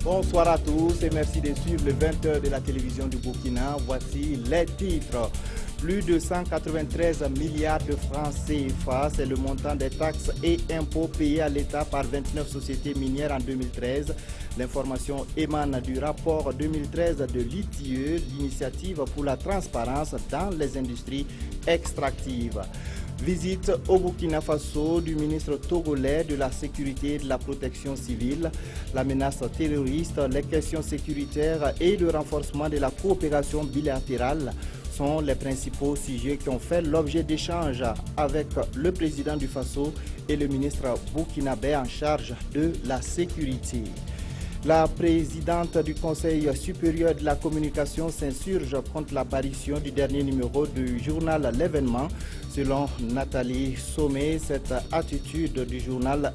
Bonsoir à tous et merci de suivre le 20h de la télévision du Burkina. Voici les titres. Plus de 193 milliards de francs CFA, c'est le montant des taxes et impôts payés à l'État par 29 sociétés minières en 2013. L'information émane du rapport 2013 de l'ITIE, l'initiative pour la transparence dans les industries extractives. Visite au Burkina Faso du ministre togolais de la Sécurité et de la Protection civile, la menace terroriste, les questions sécuritaires et le renforcement de la coopération bilatérale sont les principaux sujets qui ont fait l'objet d'échanges avec le président du Faso et le ministre burkinabé en charge de la sécurité. La présidente du Conseil supérieur de la communication s'insurge contre l'apparition du dernier numéro du journal L'Événement. Selon Nathalie Sommet, cette attitude du journal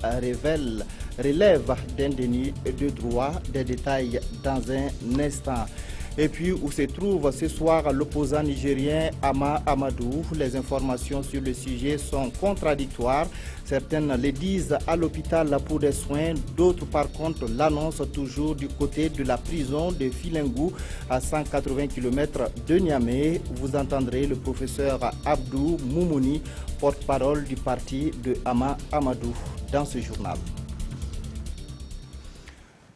relève d'un déni de droit. Des détails dans un instant. Et puis où se trouve ce soir l'opposant nigérien Ama Amadou. Les informations sur le sujet sont contradictoires. Certaines les disent à l'hôpital pour des soins, d'autres par contre l'annoncent toujours du côté de la prison de Filengou à 180 km de Niamey. Vous entendrez le professeur Abdou Moumouni, porte-parole du parti de Ama Amadou dans ce journal.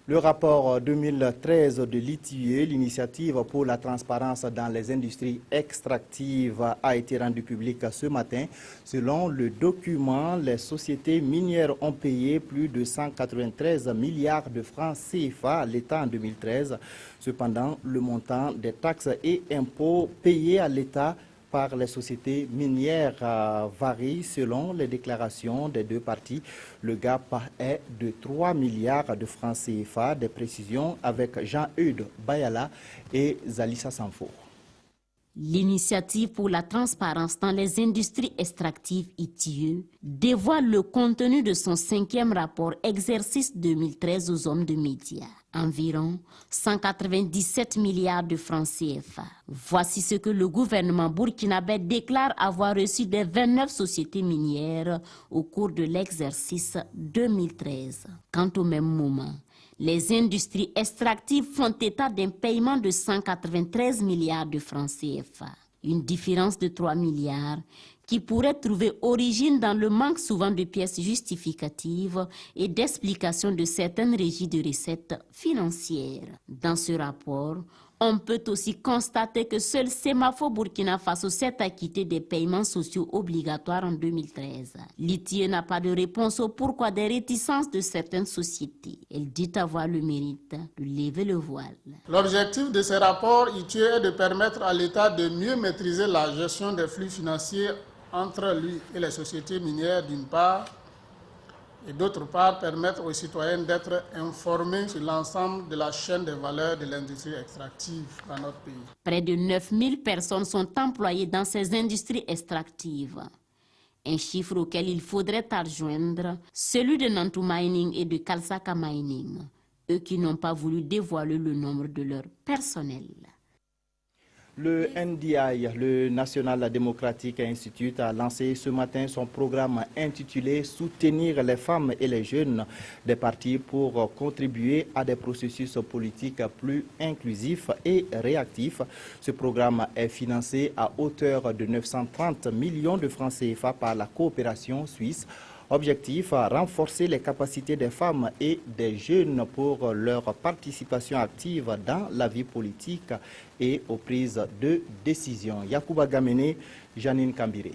Le rapport 2013 de l'ITIE, l'initiative pour la transparence dans les industries extractives, a été rendu public ce matin. Selon le document, les sociétés minières ont payé plus de 193 milliards de francs CFA à l'État en 2013. Cependant, le montant des taxes et impôts payés à l'État par les sociétés minières varie selon les déclarations des deux parties. Le gap est de 3 milliards de francs CFA. Des précisions avec Jean-Eudes Bayala et Zalissa Sanfo. L'initiative pour la transparence dans les industries extractives ITIE dévoile le contenu de son 5e rapport exercice 2013 aux hommes de médias. Environ 197 milliards de francs CFA. Voici ce que le gouvernement burkinabé déclare avoir reçu des 29 sociétés minières au cours de l'exercice 2013. Quant au même moment, les industries extractives font état d'un paiement de 193 milliards de francs CFA. Une différence de 3 milliards qui pourrait trouver origine dans le manque souvent de pièces justificatives et d'explications de certaines régies de recettes financières. Dans ce rapport, on peut aussi constater que seul Semafo Burkina Faso s'est acquitté des paiements sociaux obligatoires en 2013. L'ITIE n'a pas de réponse au pourquoi des réticences de certaines sociétés. Elle dit avoir le mérite de lever le voile. L'objectif de ce rapport ITIE est de permettre à l'État de mieux maîtriser la gestion des flux financiers entre lui et les sociétés minières d'une part, et d'autre part permettre aux citoyens d'être informés sur l'ensemble de la chaîne de valeur de l'industrie extractive dans notre pays. Près de 9000 personnes sont employées dans ces industries extractives. Un chiffre auquel il faudrait adjoindre celui de Nantou Mining et de Kalsaka Mining, eux qui n'ont pas voulu dévoiler le nombre de leur personnel. Le NDI, le National Democratic Institute, a lancé ce matin son programme intitulé « Soutenir les femmes et les jeunes des partis pour contribuer à des processus politiques plus inclusifs et réactifs ». Ce programme est financé à hauteur de 930 millions de francs CFA par la coopération suisse. Objectif, renforcer les capacités des femmes et des jeunes pour leur participation active dans la vie politique et aux prises de décision. Yacouba Gamene, Janine Kambiré.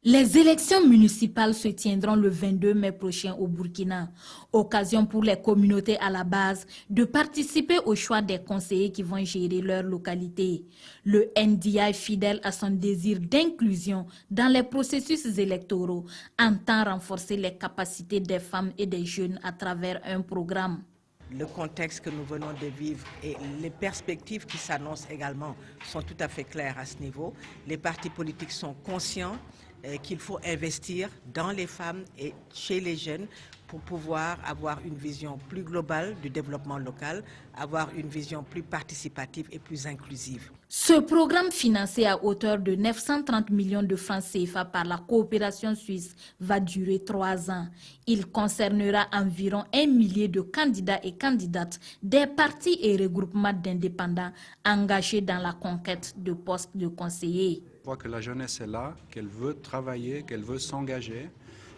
Les élections municipales se tiendront le 22 mai prochain au Burkina. Occasion pour les communautés à la base de participer au choix des conseillers qui vont gérer leur localité. Le NDI, fidèle à son désir d'inclusion dans les processus électoraux, entend renforcer les capacités des femmes et des jeunes à travers un programme. Le contexte que nous venons de vivre et les perspectives qui s'annoncent également sont tout à fait claires à ce niveau. Les partis politiques sont conscients qu'il faut investir dans les femmes et chez les jeunes pour pouvoir avoir une vision plus globale du développement local, avoir une vision plus participative et plus inclusive. Ce programme financé à hauteur de 930 millions de francs CFA par la coopération suisse va durer 3 ans. Il concernera environ 1 millier de candidats et candidates des partis et regroupements d'indépendants engagés dans la conquête de postes de conseillers. Je vois que la jeunesse est là, qu'elle veut travailler, qu'elle veut s'engager.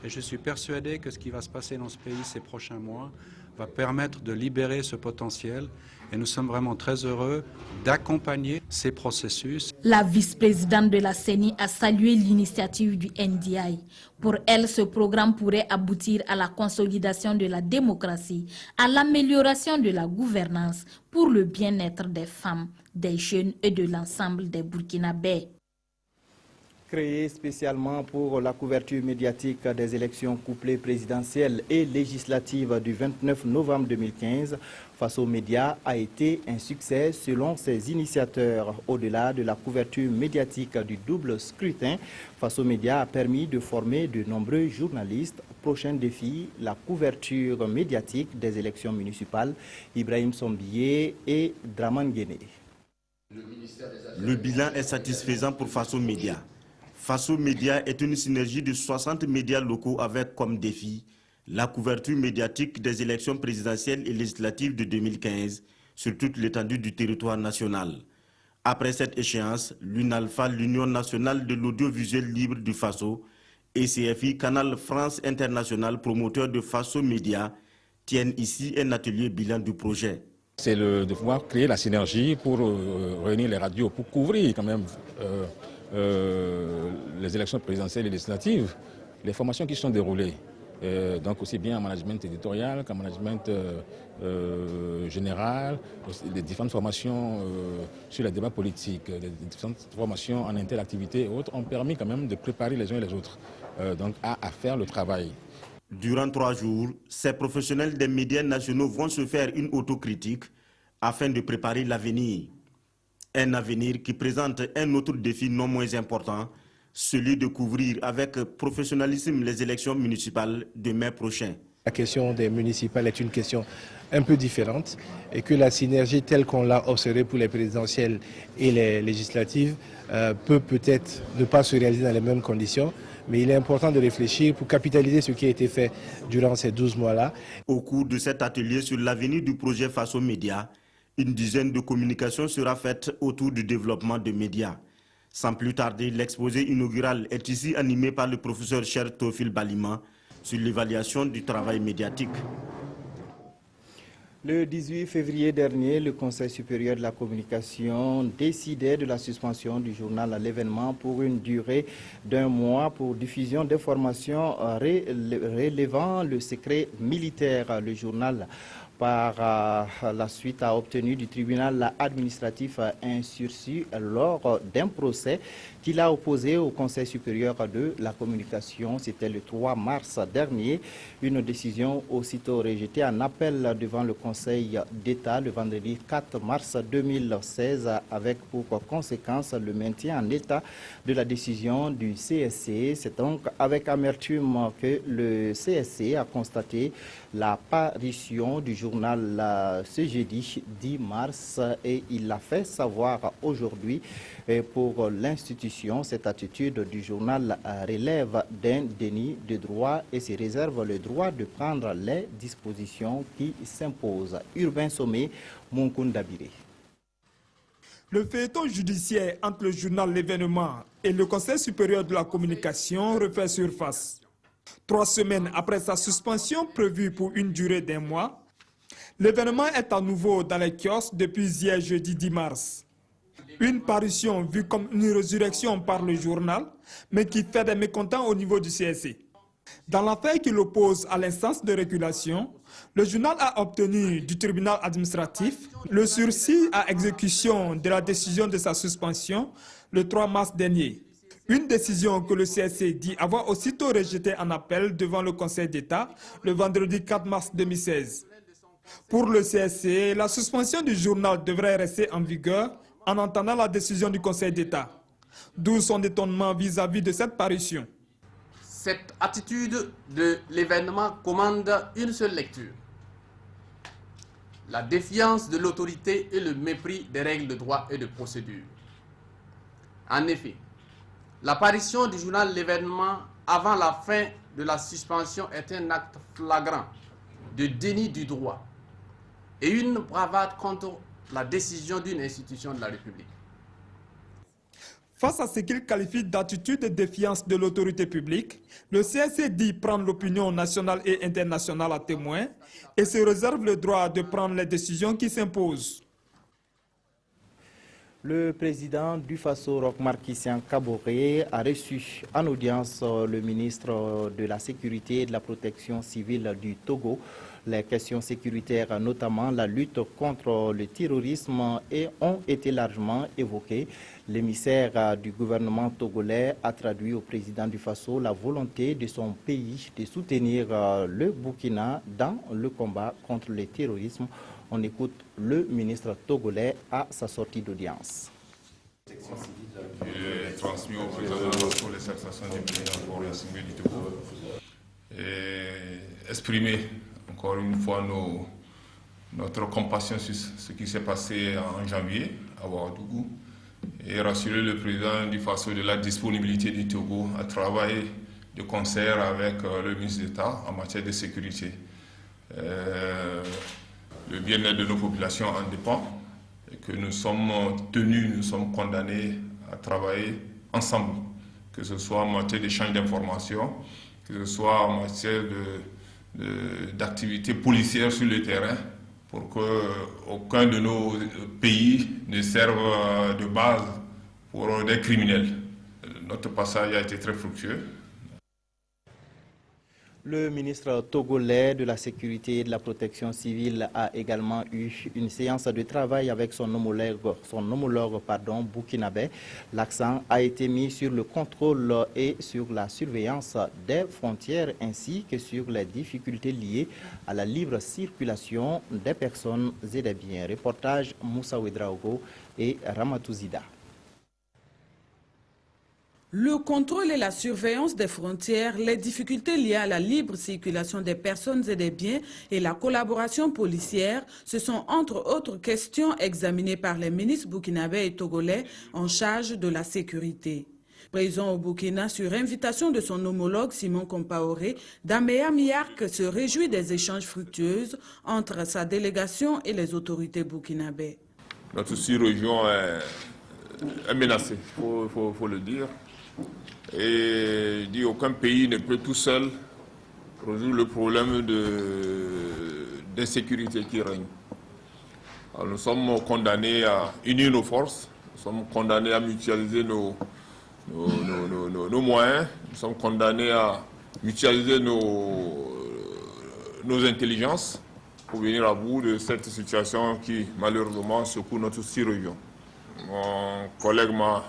Et je suis persuadé que ce qui va se passer dans ce pays ces prochains mois va permettre de libérer ce potentiel. Et nous sommes vraiment très heureux d'accompagner ces processus. La vice-présidente de la CENI a salué l'initiative du NDI. Pour elle, ce programme pourrait aboutir à la consolidation de la démocratie, à l'amélioration de la gouvernance pour le bien-être des femmes, des jeunes et de l'ensemble des Burkinabés. Créé spécialement pour la couverture médiatique des élections couplées présidentielles et législatives du 29 novembre 2015, Face aux médias a été un succès selon ses initiateurs. Au-delà de la couverture médiatique du double scrutin, Face aux médias a permis de former de nombreux journalistes. Prochain défi, la couverture médiatique des élections municipales. Ibrahim Sombié et Draman Guéné. Le bilan est satisfaisant pour Face aux médias. Face aux médias est une synergie de 60 médias locaux avec comme défi la couverture médiatique des élections présidentielles et législatives de 2015 sur toute l'étendue du territoire national. Après cette échéance, l'UNALFA, l'Union nationale de l'audiovisuel libre du Faso, et CFI, Canal France International, promoteur de Face aux médias, tiennent ici un atelier bilan du projet. C'est de pouvoir créer la synergie pour réunir les radios, pour couvrir quand même les élections présidentielles et législatives, les formations qui sont déroulées. Donc aussi bien en management éditorial qu'en management général, les différentes formations sur les débats politiques, les différentes formations en interactivité et autres ont permis quand même de préparer les uns et les autres donc à faire le travail. Durant 3 jours, ces professionnels des médias nationaux vont se faire une autocritique afin de préparer l'avenir. Un avenir qui présente un autre défi non moins important, celui de couvrir avec professionnalisme les élections municipales de mai prochain. La question des municipales est une question un peu différente et que la synergie telle qu'on l'a observée pour les présidentielles et les législatives peut peut-être ne pas se réaliser dans les mêmes conditions, mais il est important de réfléchir pour capitaliser ce qui a été fait durant ces 12 mois-là. Au cours de cet atelier sur l'avenir du projet Face aux médias, une dizaine de communications sera faite autour du développement des médias. Sans plus tarder, l'exposé inaugural est ici animé par le professeur Cher Tofil Balima sur l'évaluation du travail médiatique. Le 18 février dernier, le Conseil supérieur de la communication décidait de la suspension du journal L'Événement pour une durée d'1 mois pour diffusion d'informations relevant le secret militaire. Le journal, par la suite, a obtenu du tribunal administratif un sursis lors d'un procès qu'il a opposé au Conseil supérieur de la communication. C'était le 3 mars dernier. Une décision aussitôt rejetée en appel devant le Conseil d'État le vendredi 4 mars 2016 avec pour conséquence le maintien en état de la décision du CSC. C'est donc avec amertume que le CSC a constaté l'apparition du journal ce jeudi 10 mars et il l'a fait savoir aujourd'hui. Pour l'institution, cette attitude du journal relève d'un déni de droit et se réserve le droit de prendre les dispositions qui s'imposent. Urbain Sommet, Monkundabiré. Le feuilleton judiciaire entre le journal L'Événement et le Conseil supérieur de la communication refait surface. 3 semaines après sa suspension prévue pour une durée d'1 mois, L'Événement est à nouveau dans les kiosques depuis hier jeudi 10 mars. Une parution vue comme une résurrection par le journal, mais qui fait des mécontents au niveau du CSC. Dans l'affaire qui l'oppose à l'instance de régulation, le journal a obtenu du tribunal administratif le sursis à exécution de la décision de sa suspension le 3 mars dernier. Une décision que le CSC dit avoir aussitôt rejetée en appel devant le Conseil d'État le vendredi 4 mars 2016. Pour le CSC, la suspension du journal devrait rester en vigueur en entendant la décision du Conseil d'État. D'où son étonnement vis-à-vis de cette parution. Cette attitude de l'événement commande une seule lecture: la défiance de l'autorité et le mépris des règles de droit et de procédure. En effet, l'apparition du journal L'Événement avant la fin de la suspension est un acte flagrant de déni du droit et une bravade contre la décision d'une institution de la République. Face à ce qu'il qualifie d'attitude de défiance de l'autorité publique, le CRC dit prendre l'opinion nationale et internationale à témoin et se réserve le droit de prendre les décisions qui s'imposent. Le président du Faso, Roch-Marc Christian Kaboré, a reçu en audience le ministre de la Sécurité et de la Protection civile du Togo. Les questions sécuritaires, notamment la lutte contre le terrorisme, ont été largement évoquées. L'émissaire du gouvernement togolais a traduit au président du Faso la volonté de son pays de soutenir le Burkina dans le combat contre le terrorisme. On écoute le ministre togolais à sa sortie d'audience. J'ai transmis au président pour les satisfactions du président pour la Assemblée du Togo et exprimer encore une fois notre compassion sur ce qui s'est passé en janvier à Ouagadougou et rassurer le président du Faso de la disponibilité du Togo à travailler de concert avec le ministre d'État en matière de sécurité. Le bien-être de nos populations en dépend et que nous sommes tenus, nous sommes condamnés à travailler ensemble, que ce soit en matière d'échange d'informations, que ce soit en matière d'activités policières sur le terrain, pour qu'aucun de nos pays ne serve de base pour des criminels. Notre passage a été très fructueux. Le ministre togolais de la Sécurité et de la Protection civile a également eu une séance de travail avec son homologue burkinabé. L'accent a été mis sur le contrôle et sur la surveillance des frontières ainsi que sur les difficultés liées à la libre circulation des personnes et des biens. Reportage Moussa Ouedraogo et Ramatouzida. Le contrôle et la surveillance des frontières, les difficultés liées à la libre circulation des personnes et des biens et la collaboration policière, ce sont entre autres questions examinées par les ministres burkinabés et togolais en charge de la sécurité. Présent au Burkina sur invitation de son homologue Simon Compaoré, Daméa Miark se réjouit des échanges fructueux entre sa délégation et les autorités burkinabées. Notre sous-région est menacée, il faut le dire. Et dit aucun pays ne peut tout seul résoudre le problème d'insécurité qui règne. Alors nous sommes condamnés à unir nos forces, nous sommes condamnés à mutualiser nos moyens, nous sommes condamnés à mutualiser nos intelligences pour venir à bout de cette situation qui malheureusement secoue notre sous-région. Mon collègue m'a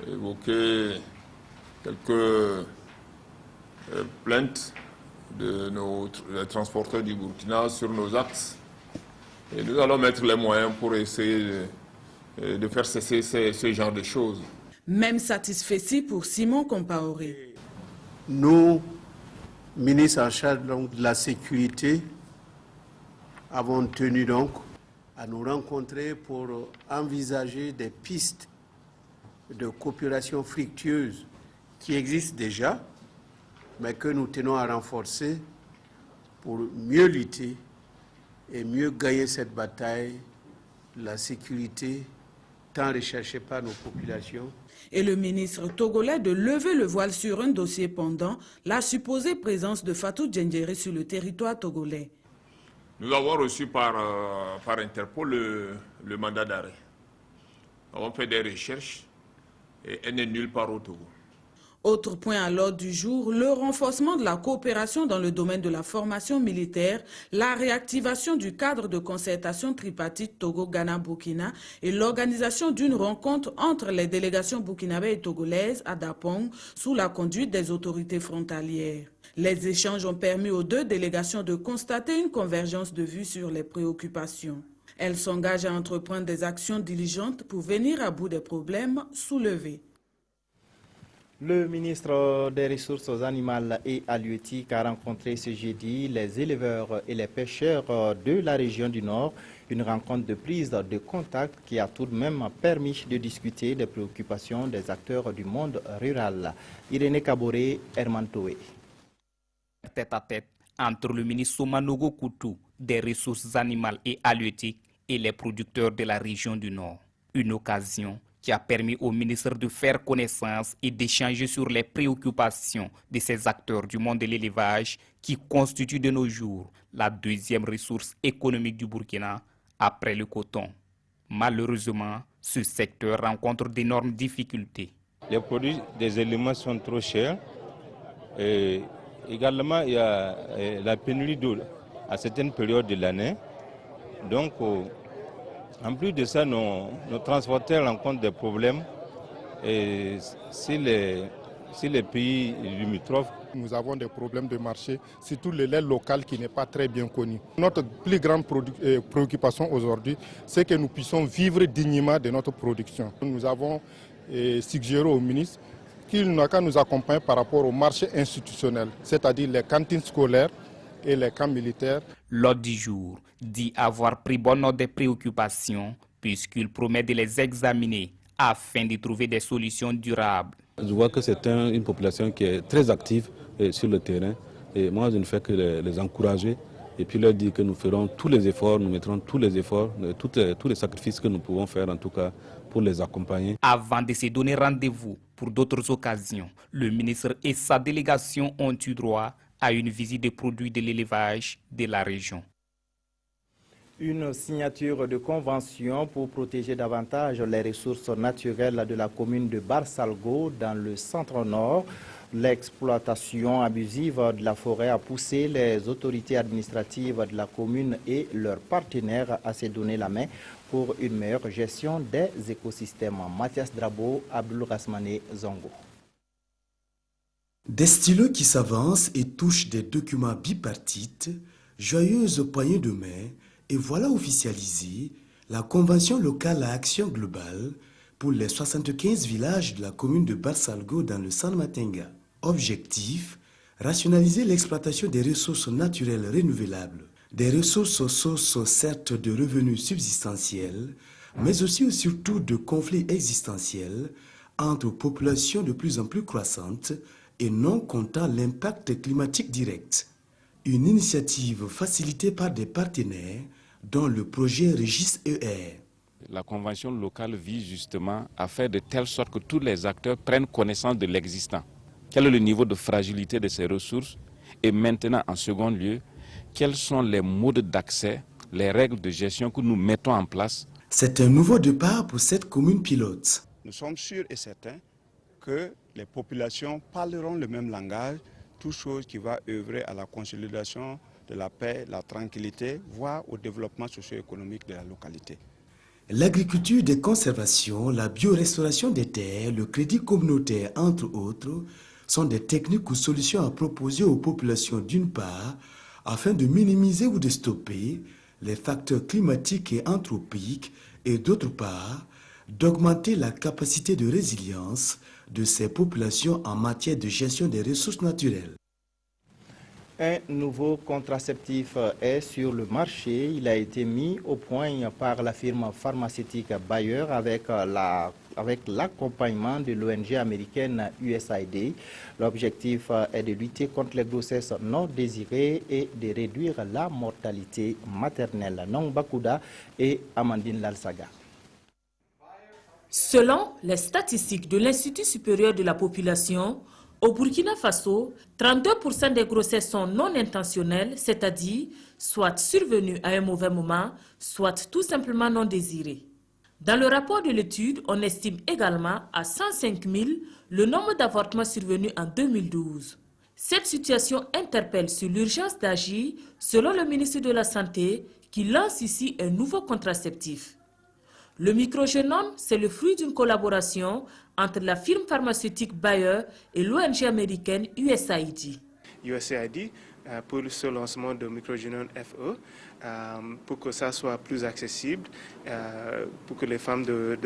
évoqué quelques plaintes de nos transporteurs du Burkina sur nos axes. Et nous allons mettre les moyens pour essayer de faire cesser ce genre de choses. Même satisfait pour Simon Compaoré. Nous, ministres en charge de la sécurité, avons tenu donc à nous rencontrer pour envisager des pistes de coopération fructueuse qui existent déjà, mais que nous tenons à renforcer pour mieux lutter et mieux gagner cette bataille, la sécurité tant recherchée par nos populations. Et le ministre togolais de lever le voile sur un dossier pendant la supposée présence de Fatou Djendjeri sur le territoire togolais. Nous avons reçu par Interpol le mandat d'arrêt. Nous avons fait des recherches et elle n'est nulle part au Togo. Autre point à l'ordre du jour, le renforcement de la coopération dans le domaine de la formation militaire, la réactivation du cadre de concertation tripartite Togo-Ghana-Burkina et l'organisation d'une rencontre entre les délégations burkinabées et togolaises à Dapong sous la conduite des autorités frontalières. Les échanges ont permis aux deux délégations de constater une convergence de vues sur les préoccupations. Elles s'engagent à entreprendre des actions diligentes pour venir à bout des problèmes soulevés. Le ministre des Ressources animales et halieutiques a rencontré ce jeudi les éleveurs et les pêcheurs de la région du Nord. Une rencontre de prise de contact qui a tout de même permis de discuter des préoccupations des acteurs du monde rural. Irénée Kaboré, Herman Toé. Tête à tête entre le ministre Somanogo Koutou des Ressources animales et halieutiques et les producteurs de la région du Nord. Une occasion qui a permis au ministre de faire connaissance et d'échanger sur les préoccupations de ces acteurs du monde de l'élevage qui constituent de nos jours la deuxième ressource économique du Burkina après le coton. Malheureusement, ce secteur rencontre d'énormes difficultés. Les produits des éléments sont trop chers. Et également, il y a la pénurie d'eau à certaines périodes de l'année. Donc, en plus de ça, nos transporteurs rencontrent des problèmes. Et si les pays limitrophes, nous avons des problèmes de marché, surtout le lait local qui n'est pas très bien connu. Notre plus grande préoccupation aujourd'hui, c'est que nous puissions vivre dignement de notre production. Nous avons suggéré au ministre qu'il n'a qu'à nous accompagner par rapport au marché institutionnel, c'est-à-dire les cantines scolaires et les camps militaires. L'ordre du jour dit avoir pris bonne note des préoccupations puisqu'il promet de les examiner afin de trouver des solutions durables. Je vois que c'est une population qui est très active sur le terrain et moi je ne fais que les encourager et puis leur dire que nous ferons tous les efforts, nous mettrons tous les efforts, tous les sacrifices que nous pouvons faire en tout cas pour les accompagner. Avant de se donner rendez-vous pour d'autres occasions, le ministre et sa délégation ont eu droit à une visite des produits de l'élevage de la région. Une signature de convention pour protéger davantage les ressources naturelles de la commune de Barsalgo dans le centre-nord. L'exploitation abusive de la forêt a poussé les autorités administratives de la commune et leurs partenaires à se donner la main pour une meilleure gestion des écosystèmes. Mathias Drabo, Abdul Rasmane Zongo. Des stylos qui s'avancent et touchent des documents bipartites, joyeuse poignée de main, et voilà officialisée la Convention locale à action globale pour les 75 villages de la commune de Barsalgo dans le San Matenga. Objectif, rationaliser l'exploitation des ressources naturelles renouvelables, des ressources sources certes de revenus subsistentiels, mais aussi et surtout de conflits existentiels entre populations de plus en plus croissantes et non comptant l'impact climatique direct. Une initiative facilitée par des partenaires dont le projet Régis ER. La convention locale vise justement à faire de telle sorte que tous les acteurs prennent connaissance de l'existant. Quel est le niveau de fragilité de ces ressources? Et maintenant, en second lieu, quels sont les modes d'accès, les règles de gestion que nous mettons en place? C'est un nouveau départ pour cette commune pilote. Nous sommes sûrs et certains que les populations parleront le même langage, toute chose qui va œuvrer à la consolidation de la paix, la tranquillité, voire au développement socio-économique de la localité. L'agriculture de conservation, la biorestauration des terres, le crédit communautaire, entre autres, sont des techniques ou solutions à proposer aux populations d'une part, afin de minimiser ou de stopper les facteurs climatiques et anthropiques, et d'autre part, d'augmenter la capacité de résilience de ces populations en matière de gestion des ressources naturelles. Un nouveau contraceptif est sur le marché. Il a été mis au point par la firme pharmaceutique Bayer avec l'accompagnement de l'ONG américaine USAID. L'objectif est de lutter contre les grossesses non désirées et de réduire la mortalité maternelle. Nong Bakouda et Amandine Lalsaga. Selon les statistiques de l'Institut supérieur de la population, au Burkina Faso, 32% des grossesses sont non intentionnelles, c'est-à-dire soit survenues à un mauvais moment, soit tout simplement non désirées. Dans le rapport de l'étude, on estime également à 105 000 le nombre d'avortements survenus en 2012. Cette situation interpelle sur l'urgence d'agir, selon le ministre de la Santé, qui lance ici un nouveau contraceptif. Le microgénome, c'est le fruit d'une collaboration entre la firme pharmaceutique Bayer et l'ONG américaine USAID. USAID pour ce lancement de microgénome FE, pour que ça soit plus accessible, pour que les femmes de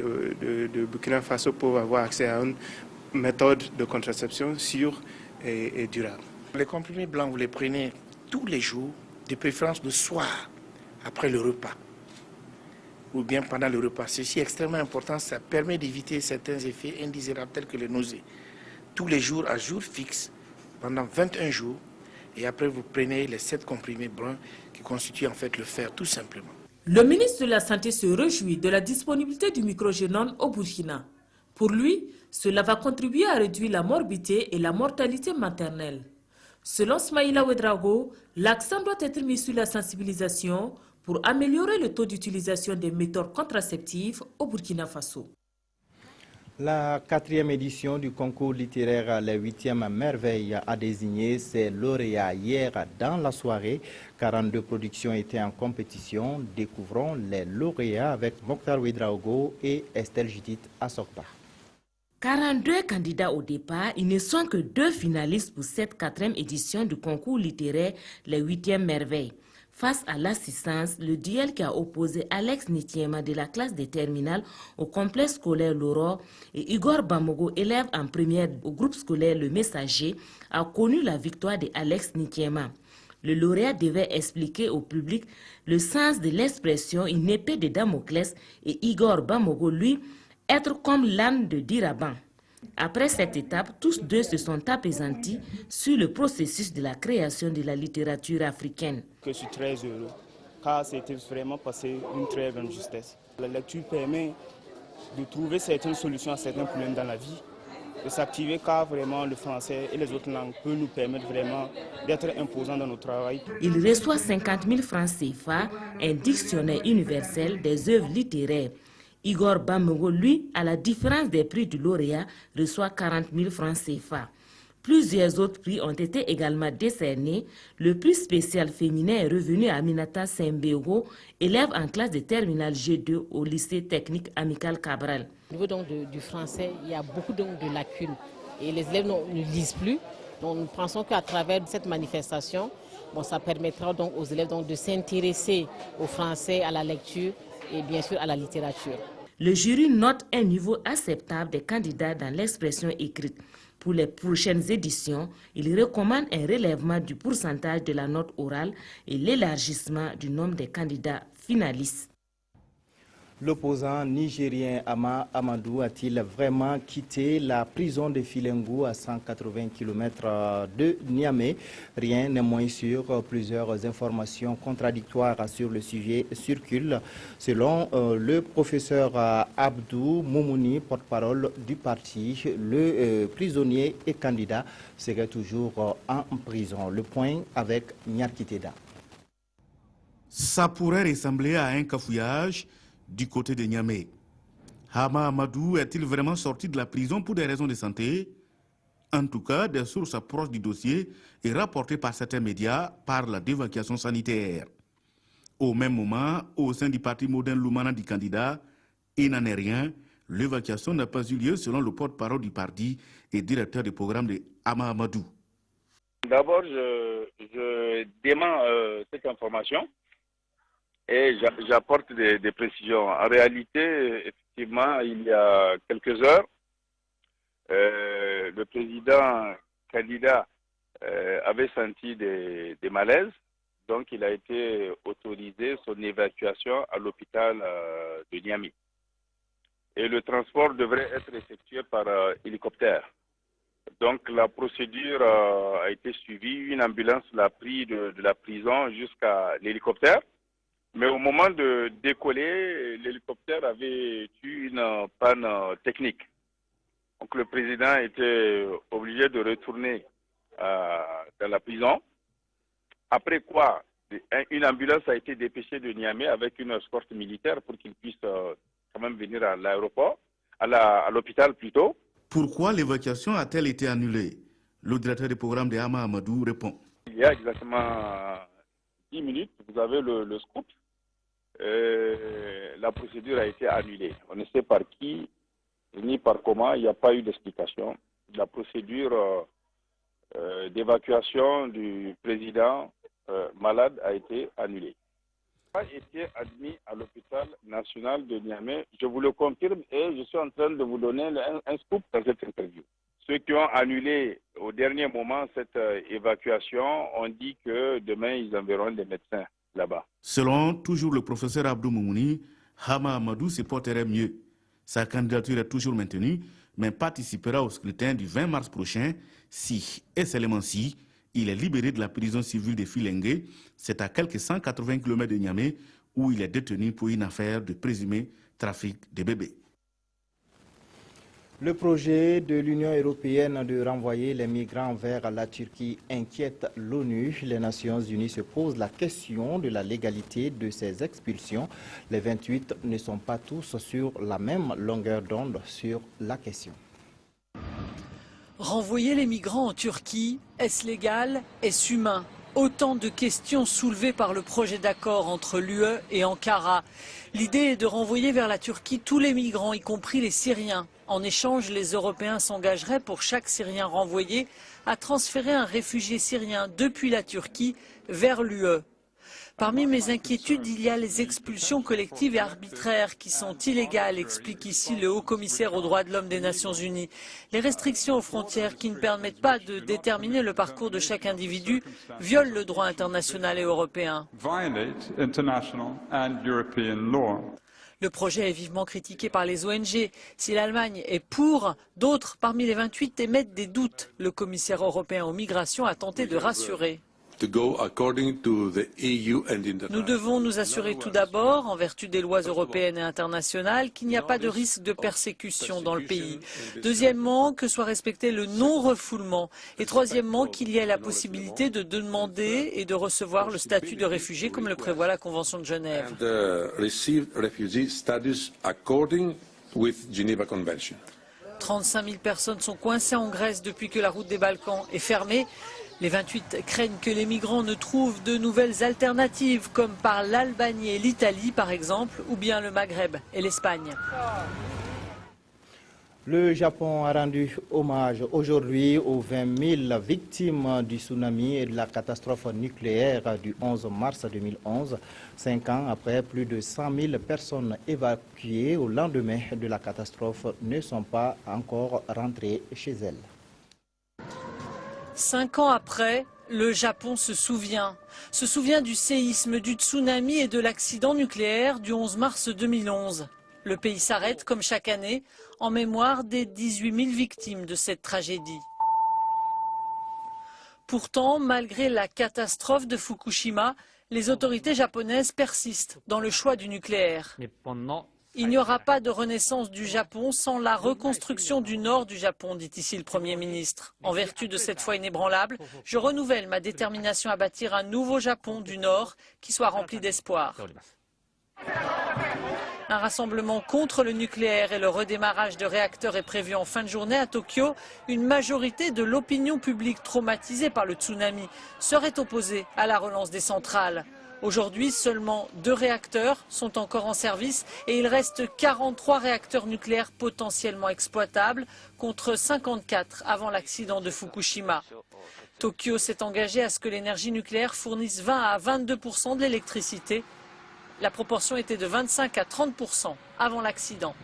Burkina Faso puissent avoir accès à une méthode de contraception sûre et durable. Les comprimés blancs, vous les prenez tous les jours, de préférence le soir, après le repas, ou bien pendant le repas. Ceci est extrêmement important, ça permet d'éviter certains effets indésirables tels que les nausées. Tous les jours, à jour fixe, pendant 21 jours, et après vous prenez les 7 comprimés bruns qui constituent en fait le fer, tout simplement. Le ministre de la Santé se réjouit de la disponibilité du microgénome au Burkina. Pour lui, cela va contribuer à réduire la morbidité et la mortalité maternelle. Selon Smaïla Ouedraogo, l'accent doit être mis sur la sensibilisation pour améliorer le taux d'utilisation des méthodes contraceptives au Burkina Faso. La 4e édition du concours littéraire Les 8e Merveilles a désigné ses lauréats hier dans la soirée. 42 productions étaient en compétition. Découvrons les lauréats avec Mokhtar Ouedraogo et Estelle Judith Asokba. 42 candidats au départ, ils ne sont que 2 finalistes pour cette 4e édition du concours littéraire Les 8e Merveilles. Face à l'assistance, le duel qui a opposé Alex Nitiema de la classe des terminales au complexe scolaire L'Aurore et Igor Bamogo, élève en première au groupe scolaire Le Messager, a connu la victoire de Alex Nitiema. Le lauréat devait expliquer au public le sens de l'expression une épée de Damoclès et Igor Bamogo, lui, être comme l'âne de Diraban. Après cette étape, tous deux se sont apaisantis sur le processus de la création de la littérature africaine. Je suis très heureux, car c'était vraiment passé une très grande justesse. La lecture permet de trouver certaines solutions à certains problèmes dans la vie, de s'activer, car vraiment le français et les autres langues peuvent nous permettre vraiment d'être imposants dans notre travail. Il reçoit 50 000 francs CFA, un dictionnaire universel des œuvres littéraires. Igor Bamogo, lui, à la différence des prix du lauréat, reçoit 40 000 francs CFA. Plusieurs autres prix ont été également décernés. Le prix spécial féminin est revenu à Aminata Sembego, élève en classe de terminale G2 au lycée technique Amical Cabral. Au niveau donc du français, il y a beaucoup de lacunes et les élèves ne lisent plus. Donc nous pensons qu'à travers cette manifestation, ça permettra donc aux élèves de s'intéresser au français, à la lecture et bien sûr à la littérature. Le jury note un niveau acceptable des candidats dans l'expression écrite. Pour les prochaines éditions, il recommande un relèvement du pourcentage de la note orale et l'élargissement du nombre des candidats finalistes. L'opposant nigérien Ama Amadou a-t-il vraiment quitté la prison de Filengu à 180 km de Niamey? Rien n'est moins sûr. Plusieurs informations contradictoires sur le sujet circulent. Selon le professeur Abdou Moumouni, porte-parole du parti, le prisonnier et candidat serait toujours en prison. Le point avec Nyarkiteda. Ça pourrait ressembler à un cafouillage du côté de Niamey. Hama Amadou est-il vraiment sorti de la prison pour des raisons de santé? En tout cas, des sources proches du dossier et rapportées par certains médias parlent d'évacuation sanitaire. Au même moment, au sein du parti moderne Lumana du candidat, il n'en est rien. L'évacuation n'a pas eu lieu selon le porte-parole du parti et directeur du programme de Hama Amadou. D'abord, je dément cette information. Et j'apporte des précisions. En réalité, effectivement, il y a quelques heures, le président candidat avait senti des malaises. Donc, il a été autorisé son évacuation à l'hôpital de Niamey. Et le transport devrait être effectué par hélicoptère. Donc, la procédure a été suivie. Une ambulance l'a pris de la prison jusqu'à l'hélicoptère. Mais au moment de décoller, l'hélicoptère avait eu une panne technique. Donc le président était obligé de retourner dans la prison. Après quoi, une ambulance a été dépêchée de Niamey avec une escorte militaire pour qu'il puisse quand même venir à l'aéroport, à l'hôpital plutôt. Pourquoi l'évacuation a-t-elle été annulée? Le directeur du programme de Hama Amadou répond. Il y a exactement 10 minutes, vous avez le scoop. La procédure a été annulée. On ne sait par qui ni par comment, il n'y a pas eu d'explication. La procédure d'évacuation du président malade a été annulée. Il a été admis à l'hôpital national de Niamey. Je vous le confirme et je suis en train de vous donner un scoop dans cette interview. qui ont annulé au dernier moment cette évacuation ont dit que demain, ils enverront des médecins là-bas. Selon toujours le professeur Abdou Moumouni, Hama Amadou se porterait mieux. Sa candidature est toujours maintenue, mais participera au scrutin du 20 mars prochain si, et seulement si, il est libéré de la prison civile de Filengue. C'est à quelques 180 km de Niamey où il est détenu pour une affaire de présumé trafic de bébés. Le projet de l'Union européenne de renvoyer les migrants vers la Turquie inquiète l'ONU. Les Nations unies se posent la question de la légalité de ces expulsions. Les 28 ne sont pas tous sur la même longueur d'onde sur la question. Renvoyer les migrants en Turquie, est-ce légal? Est-ce humain? Autant de questions soulevées par le projet d'accord entre l'UE et Ankara. L'idée est de renvoyer vers la Turquie tous les migrants, y compris les Syriens. En échange, les Européens s'engageraient pour chaque Syrien renvoyé à transférer un réfugié syrien depuis la Turquie vers l'UE. Parmi mes inquiétudes, il y a les expulsions collectives et arbitraires qui sont illégales, explique ici le haut-commissaire aux droits de l'homme des Nations Unies. Les restrictions aux frontières qui ne permettent pas de déterminer le parcours de chaque individu violent le droit international et européen. Le projet est vivement critiqué par les ONG. Si l'Allemagne est pour, d'autres parmi les 28 émettent des doutes. Le commissaire européen aux migrations a tenté de rassurer. Nous devons nous assurer tout d'abord, en vertu des lois européennes et internationales, qu'il n'y a pas de risque de persécution dans le pays. Deuxièmement, que soit respecté le non-refoulement. Et troisièmement, qu'il y ait la possibilité de demander et de recevoir le statut de réfugié comme le prévoit la Convention de Genève. 35 000 personnes sont coincées en Grèce depuis que la route des Balkans est fermée. Les 28 craignent que les migrants ne trouvent de nouvelles alternatives, comme par l'Albanie et l'Italie par exemple, ou bien le Maghreb et l'Espagne. Le Japon a rendu hommage aujourd'hui aux 20 000 victimes du tsunami et de la catastrophe nucléaire du 11 mars 2011. 5 ans après, plus de 100 000 personnes évacuées au lendemain de la catastrophe ne sont pas encore rentrées chez elles. 5 ans après, le Japon se souvient du séisme, du tsunami et de l'accident nucléaire du 11 mars 2011. Le pays s'arrête, comme chaque année, en mémoire des 18 000 victimes de cette tragédie. Pourtant, malgré la catastrophe de Fukushima, les autorités japonaises persistent dans le choix du nucléaire. Il n'y aura pas de renaissance du Japon sans la reconstruction du nord du Japon, dit ici le Premier ministre. En vertu de cette foi inébranlable, je renouvelle ma détermination à bâtir un nouveau Japon du Nord qui soit rempli d'espoir. Un rassemblement contre le nucléaire et le redémarrage de réacteurs est prévu en fin de journée à Tokyo. Une majorité de l'opinion publique traumatisée par le tsunami serait opposée à la relance des centrales. Aujourd'hui, seulement 2 réacteurs sont encore en service et il reste 43 réacteurs nucléaires potentiellement exploitables contre 54 avant l'accident de Fukushima. Tokyo s'est engagé à ce que l'énergie nucléaire fournisse 20 à 22% de l'électricité. La proportion était de 25 à 30% avant l'accident.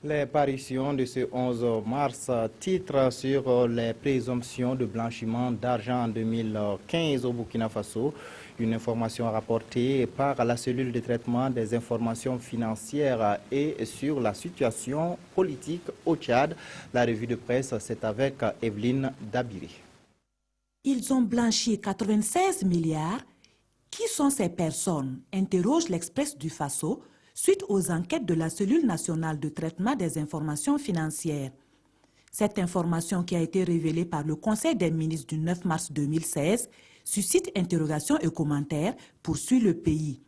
Les parutions de ce 11 mars titrent sur les présomptions de blanchiment d'argent en 2015 au Burkina Faso. Une information rapportée par la cellule de traitement des informations financières et sur la situation politique au Tchad. La revue de presse, c'est avec Evelyne Dabiri. Ils ont blanchi 96 milliards. Qui sont ces personnes? Interroge l'Express du Faso suite aux enquêtes de la cellule nationale de traitement des informations financières. Cette information qui a été révélée par le Conseil des ministres du 9 mars 2016 suscite interrogations et commentaires, poursuit le pays.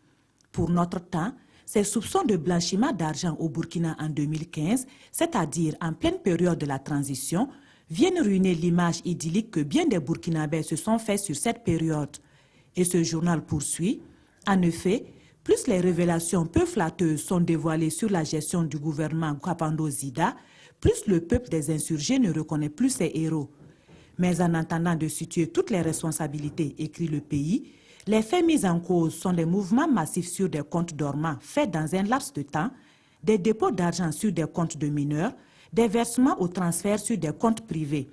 Pour notre temps, ces soupçons de blanchiment d'argent au Burkina en 2015, c'est-à-dire en pleine période de la transition, viennent ruiner l'image idyllique que bien des Burkinabés se sont faits sur cette période. Et ce journal poursuit, en effet, plus les révélations peu flatteuses sont dévoilées sur la gestion du gouvernement Kapando Zida, plus le peuple des insurgés ne reconnaît plus ses héros. Mais en attendant de situer toutes les responsabilités, écrit le pays, les faits mis en cause sont des mouvements massifs sur des comptes dormants faits dans un laps de temps, des dépôts d'argent sur des comptes de mineurs, des versements ou transferts sur des comptes privés.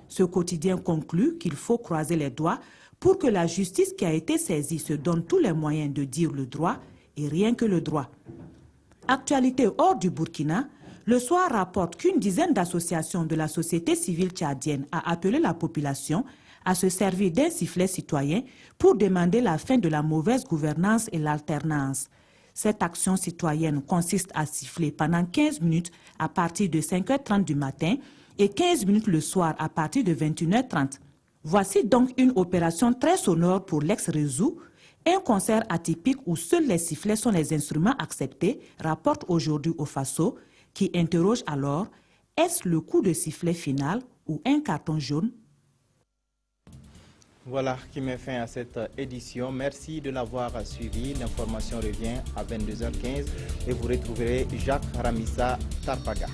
Ce quotidien conclut qu'il faut croiser les doigts pour que la justice qui a été saisie se donne tous les moyens de dire le droit et rien que le droit. Actualité hors du Burkina, Le Soir rapporte qu'une dizaine d'associations de la société civile tchadienne a appelé la population à se servir d'un sifflet citoyen pour demander la fin de la mauvaise gouvernance et l'alternance. Cette action citoyenne consiste à siffler pendant 15 minutes à partir de 5h30 du matin et 15 minutes le soir à partir de 21h30. Voici donc une opération très sonore pour l'ex-Réseau, un concert atypique où seuls les sifflets sont les instruments acceptés, rapporte aujourd'hui au Faso, qui interroge alors, est-ce le coup de sifflet final ou un carton jaune? Voilà qui met fin à cette édition. Merci de l'avoir suivi. L'information revient à 22h15 et vous retrouverez Jacques Ramissa Tarpaga.